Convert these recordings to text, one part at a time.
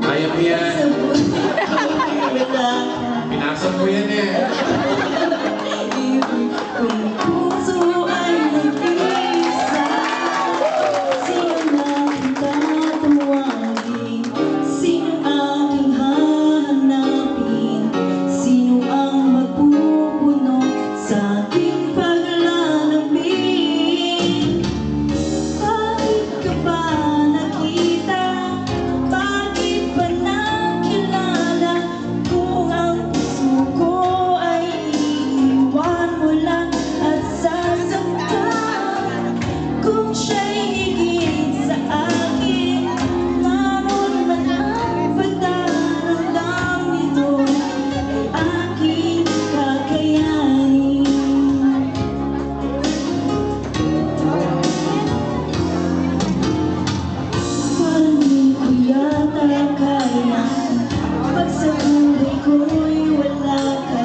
Kaya mo yan. Pinasok mo yan eh. Kung puso ay nag-iisa, sino natin tatawagin? Sino ating hahanapin? Sino ang magpupuno sa ating paglalambing? Bakit ka ba nakita? Bakit ba nakilala? Kung ang puso ko ay iiwan mo lang at sasaktan, kung siya'y higit sa akin, naroon man ang pagdaramdam nito ay aking kakayanin. Parang di ko yata kaya pag sa buhay ko'y wala ka.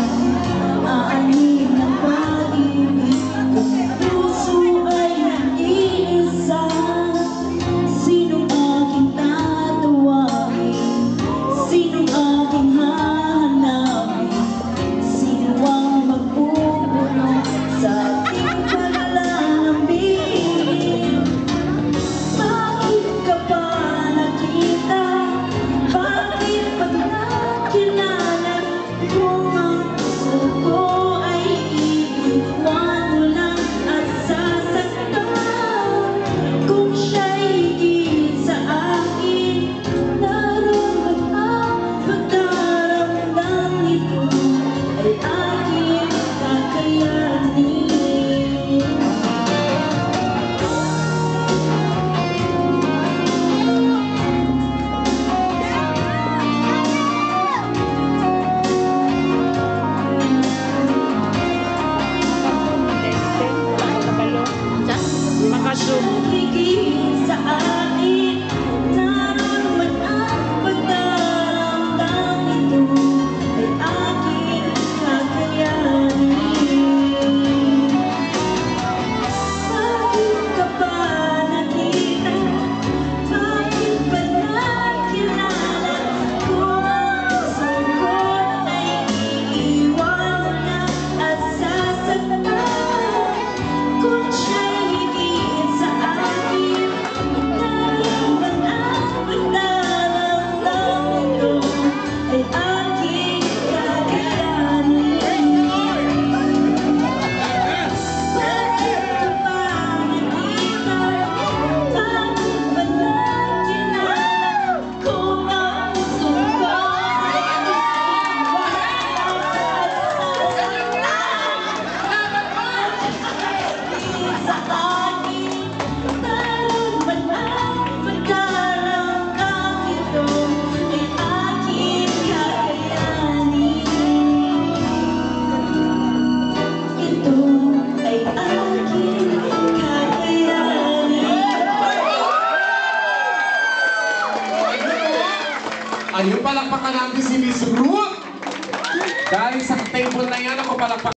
Aanin ang pag-ibig kung puso ay nag-iisa. Sinong aking tatawagin? Sinong aking hahanapin? Sino ang magpupuno sa ating paglalambing? Bakit ka ba nakita? Bakit pa nakilala? Kung ang puso ko ay iiwan mo lang at sasaktan, kung siya'y higit sa akin, naroon ang pagdaramdam nito ay aking kakayanin. Higit sa akin, naroon man ang pagdaramdam nito ay aking kakayanin. Bakit ka ba nakita? Bakit ba nakilala? Kung ang puso ko ay iiwan mo na at sasaktan, kung siya'y higit sa akin, naroon man ang pagdaramdam nito ay aking kakayanin. Bakit ka ba nakita? Bakit ba nakilala? Kung ang puso ko ay iiwan at sasaktan, sa akin, naroon man ang pagdaramdam nito ay aking kakayanin. Ito ay aking kakayanin. Ayun, palakpakan natin si Miss Ruth. Dahil sa table na yan, ako palakpakan.